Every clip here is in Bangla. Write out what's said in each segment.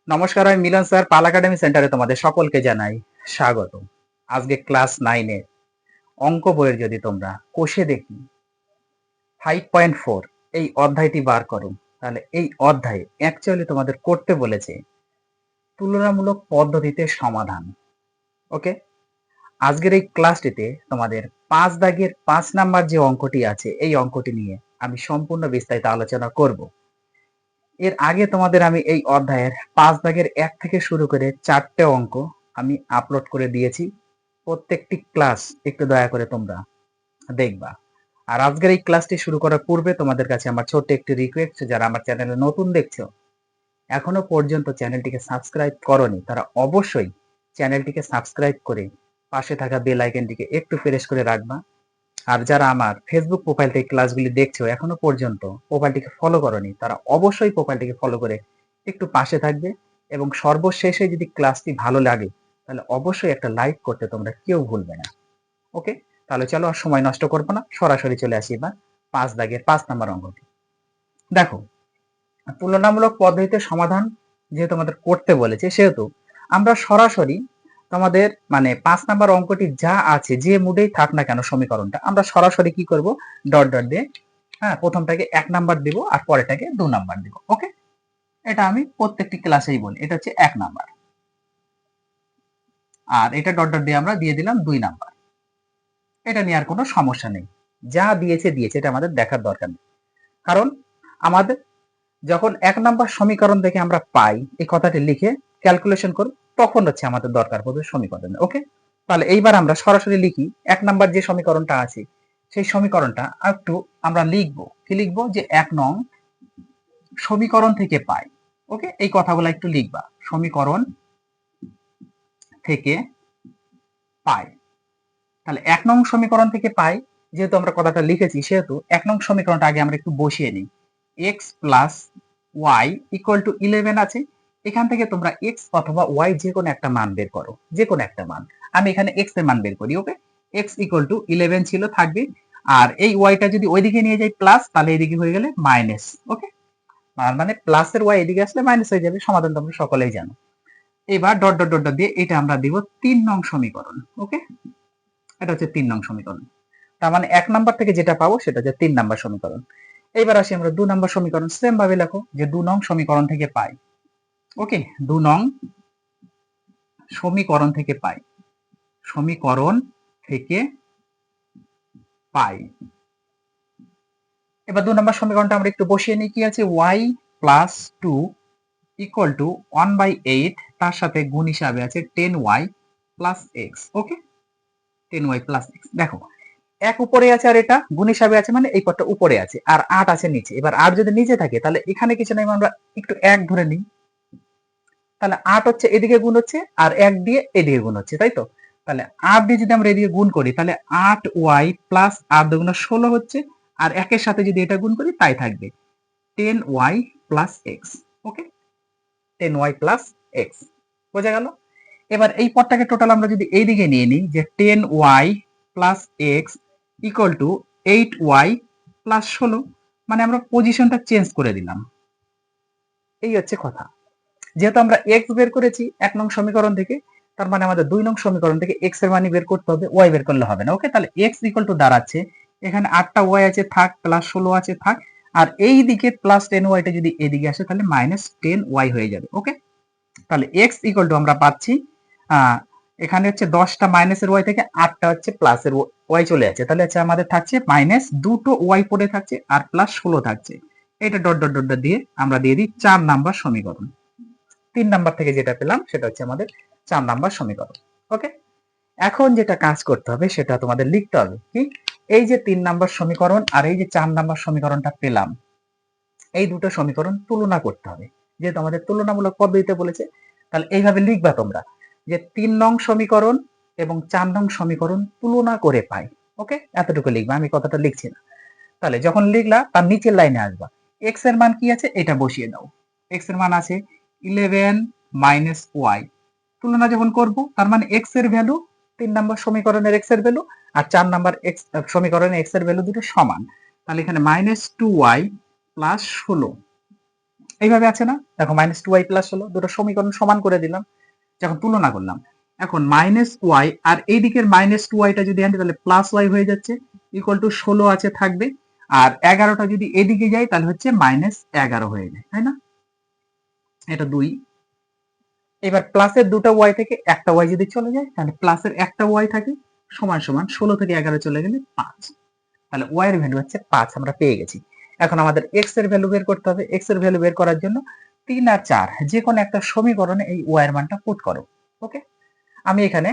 নমস্কার, আমি মিলন স্যার। পাল একাডেমি সেন্টারে তোমাদের সকলকে জানাই স্বাগত। আজকে ক্লাস 9 এর অঙ্ক বইয়ের যদি তোমরা কোষে দেখি 5.4 এই অধ্যায়টি বার করো, তাহলে এই অধ্যায়ে অ্যাকচুয়ালি তোমাদের করতে বলেছে তুলনামূলক পদ্ধতিতে সমাধান। ওকে, আজকের এই ক্লাসটিতে তোমাদের 5 দাগের 5 নাম্বার যে অঙ্কটি আছে এই অঙ্কটি নিয়ে আমি সম্পূর্ণ বিস্তারিত আলোচনা করব। এর আগে তোমাদের আমি এই অধ্যায়ের 5 দাগের 1 থেকে শুরু করে 4টে অঙ্ক আমি আপলোড করে দিয়েছি। প্রত্যেকটি ক্লাস একটু দয়া করে তোমরা দেখবা। আর আজকের এই ক্লাসটি শুরু করার পূর্বে তোমাদের কাছে আমার ছোট্ট একটি রিকোয়েস্ট, যারা আমার চ্যানেলে নতুন দেখছো, এখনো পর্যন্ত চ্যানেলটিকে সাবস্ক্রাইব করোনি, তারা অবশ্যই চ্যানেলটিকে সাবস্ক্রাইব করে পাশে থাকা বেল আইকনটিকে একটু প্রেস করে রাখবা। আর যারা আমার ফেসবুক প্রোফাইল থেকে ক্লাসগুলি দেখছো, এখনো পর্যন্ত প্রোফাইলটিকে ফলো করোনি, তারা অবশ্যই প্রোফাইলটিকে ফলো করে একটু পাশে থাকবে। এবং সর্বশেষে যদি ক্লাসটি ভালো লাগে তাহলে অবশ্যই একটা লাইক করতে তোমরা কেউ ভুলবে না। ওকে, তাহলে চলো আর সময় নষ্ট করবো না, সরাসরি চলে আসি এবার 5 দাগের 5 নাম্বার অঙ্কটি। দেখো, তুলনামূলক পদ্ধতিতে সমাধান যেহেতু আমাদের করতে বলেছে, সেহেতু আমরা সরাসরি তোমাদের 5 নাম্বার অঙ্কটি যা আছে, যে মুডেই থাক না কেন সমীকরণটা, আমরা সরাসরি কি করব, ডট ডট দিয়ে, হ্যাঁ, প্রথমটাকে 1 নাম্বার দিব আর পরেরটাকে 2 নাম্বার দিব। ওকে, এটা আমি প্রত্যেকটি ক্লাসেই বলি, এটা হচ্ছে 1 নাম্বার, আর এটা ডট ডট দিয়ে আমরা দিয়ে দিলাম 2 নাম্বার। এটা নিয়ে আর কোনো সমস্যা নেই, যা দিয়েছে দিয়েছে, এটা আমাদের দেখার দরকার নেই। কারণ আমাদের যখন 1 নাম্বার সমীকরণ থেকে আমরা পাই এই কথাটি লিখে ক্যালকুলেশন করব, তখন হচ্ছে আমাদের দরকার পড়বে সমীকরণ। ওকে, তাহলে এইবার আমরা সরাসরি লিখি 1 নাম্বার যে সমীকরণটা আছে সেই সমীকরণটা একটু আমরা লিখবো। কি লিখবো, যে 1 নং সমীকরণ থেকে পাই। ওকে, এই কথাগুলো একটু লিখবা, সমীকরণ থেকে পাই। তাহলে 1 নং সমীকরণ থেকে পাই, যেহেতু আমরা কথাটা লিখেছি, সেহেতু 1 নং সমীকরণটা আগে আমরা একটু বসিয়ে নিই। x plus y equal to 11 আছে। এখান থেকে তোমরা x অথবা y যে কোনো একটা মান বের করো, যে কোনো একটা মান। আমি এখানে x এর মান বের করি। ওকে, x ইকুয়াল টু 11 ছিল, থাকবে। আর এই y টা যদি ওইদিকে নিয়ে যাই প্লাস, তাহলে এদিকে হয়ে গেলে মাইনাস। ওকে, মানে প্লাস এর y এদিকে আসলে মাইনাস হয়ে যাবে। সমাধান তোমরা সকলেই জানো। এবার ডট ডট ডট দিয়ে এটা আমরা দিব 3 নং সমীকরণ। ওকে, এটা হচ্ছে 3 নং সমীকরণ। তার মানে 1 নাম্বার থেকে যেটা পাবো সেটা হচ্ছে 3 নাম্বার সমীকরণ। এবার আসি আমরা 2 নাম্বার সমীকরণ, সেম ভাবে লেখো যে 2 নং সমীকরণ থেকে পাই। ওকে, 2 নং সমীকরণ থেকে পাই, সমীকরণ থেকে পাই। এবার 2 নাম্বার সমীকরণটা আমরা একটু বসিয়ে নিই। কি আছে, y প্লাস 2 ইকুয়াল টু 1/8, তার সাথে গুণ হিসাবে আছে 10y প্লাস x। ওকে, 10y প্লাস x। দেখো, 1 উপরে আছে আর এটা গুণ হিসাবে আছে, মানে এই পদটা উপরে আছে আর 8 আছে নিচে। এবার 8 যদি নিচে থাকে তাহলে এখানে কিছু নাই, আমরা একটু 1 ধরে নিই। তাহলে 8 হচ্ছে এদিকে গুণ হচ্ছে আর 1 দিয়ে এদিকে গুণ হচ্ছে, তাই তো? তাহলে 8 দিয়ে যদি আমরা এদিকে গুণ করি তাহলে 8y প্লাস 8 দুগুণ 16 হচ্ছে, আর 1 এর সাথে যদি এটা গুণ করি তাই থাকবে 10y প্লাস x। ওকে, 10y প্লাস x, বোঝা গেল? এবার এই পদটাকে টোটাল আমরা যদি এইদিকে নিয়ে নিই, যে 10y plus x equal to 8y plus 16, মানে আমরা পজিশনটা চেঞ্জ করে দিলাম। এই হচ্ছে কথা। যেহেতু আমরা x বের করেছি 1 নং সমীকরণ থেকে, তার মানে আমাদের 2 নং সমীকরণ থেকে x এর মান বের করতে হবে, y বের করলে হবে না। ওকে, তাহলে x ইকুয়াল টু দাঁড়াচ্ছে, এখানে 8টা y আছে থাক, প্লাস 16 আছে থাক, আর এই দিকে প্লাস 10y টা যদি এদিকে আসে তাহলে মাইনাস 10y হয়ে যাবে। ওকে, তাহলে x ইকুয়াল টু আমরা পাচ্ছি, এখানে হচ্ছে 10টা মাইনাসের y থেকে 8টা হচ্ছে প্লাসের y চলে যাচ্ছে, তাহলে হচ্ছে আমাদের থাকছে মাইনাস দুটো y পড়ে থাকছে আর প্লাস 16 থাকছে। এটা ডট ডট ডট দিয়ে আমরা দিয়ে দিই 4 নাম্বার সমীকরণ। 3 নাম্বার থেকে যেটা পেলাম সেটা হচ্ছে আমাদের 4 নাম্বার সমীকরণ। ওকে, এখন যেটা কাজ করতে হবে সেটা তোমাদের লিখতে হবে কি, এই যে 3 নাম্বার সমীকরণ আর এই যে 4 নাম্বার সমীকরণটা পেলাম, এই দুটো সমীকরণ তুলনা করতে হবে। যেহেতু আমাদের তুলনামূলক পদ্ধতিতে বলেছে, তাহলে এইভাবে লিখবা তোমরা, যে 3 নং সমীকরণ এবং 4 নং সমীকরণ তুলনা করে পাই। ওকে, এতটুকু লিখবা, আমি কথাটা লিখছি না। তাহলে যখন লিখলা তার নিচের লাইনে আসবা, x এর মান কি আছে এটা বসিয়ে দাও। x এর মান আছে 11 মাইনাস y। তুলনা যখন করব তার মানে x এর ভ্যালু 3 নাম্বার সমীকরণের x এর ভ্যালু আর 4 নাম্বার x সমীকরণের x এর ভ্যালু দুটো সমান। তাহলে এখানে মাইনাস 2y প্লাস 16, এইভাবে আছে না, দেখো -2y প্লাস হলো, দুটো সমীকরণ সমান করে দিলাম, যখন তুলনা করলাম এখন -y আর এই দিকের -2yটা যদি আনি তাহলে +y হয়ে যাচ্ছে, ইকুয়াল টু 16 আছে থাকবে, আর 11টা যদি এদিকে যায় তাহলে হচ্ছে -11 হয়ে যায়, তাই না? এটা 2। এবার প্লাসের দুটো ওয়াই থেকে একটা ওয়াই যদি চলে যায় তাহলে প্লাসের একটা ওয়াই থাকে সমান সমান 16 থেকে 11 চলে গেলে 5, তাহলে ওয়াই এর ভ্যালু হচ্ছে 5 আমরা পেয়ে গেছি। এখন আমাদের এক্স এর ভ্যালু বের করতে হবে। এক্স এর ভ্যালু বের করার জন্য 3 আর 4 যে কোনো একটা সমীকরণে এই ওয়াই এর মানটা পুট করো। ওকে, আমি এখানে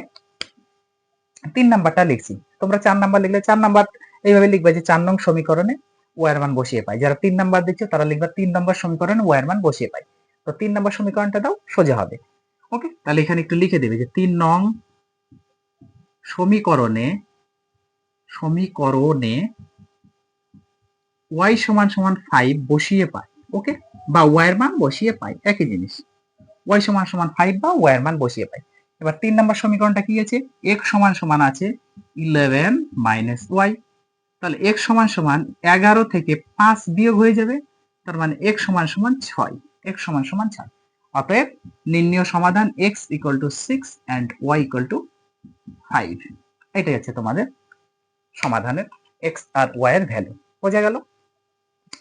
3 নাম্বারটা লিখছি, তোমরা 4 নাম্বার লিখলে 4 নাম্বার এইভাবে লিখবে যে 4 নং সমীকরণে ওয়াই এর মান বসিয়ে পাই। যারা 3 নাম্বার দিচ্ছ তারা লিখবা 3 নাম্বার সমীকরণে ওয়াই এর মান বসিয়ে পাই। তো 3 নাম্বার সমীকরণটা দাও, সোজা হবে। ওকে, তাহলে এখানে একটু লিখে দেবে যে 3 নং সমীকরণে y সমান সমান 5 বসিয়ে পাই। ওকে, বা y এর মান বসিয়ে পাই, একই জিনিস। y সমান সমান 5 বা y এর মান বসিয়ে পাই। এবার 3 নাম্বার সমীকরণটা কি আছে? x সমান সমান আছে 11 মাইনাস y, তাহলে x সমান সমান 11 থেকে 5 বিয়োগ হয়ে যাবে, তার মানে x সমান সমান 6, x সমান সমান 6। অতএব নির্ণয় সমাধান x equal to 6 and y equal to 5। এটাই হচ্ছে তোমাদের সমাধানের x আর y এর ভ্যালু। বোঝা গেল?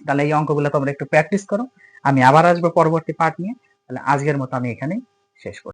তাহলে এই অঙ্কগুলো তোমরা একটু প্র্যাকটিস করো, আমি আবার আসবো পরবর্তী পার্ট নিয়ে। তাহলে আজকের মতো আমি এখানেই শেষ করছি।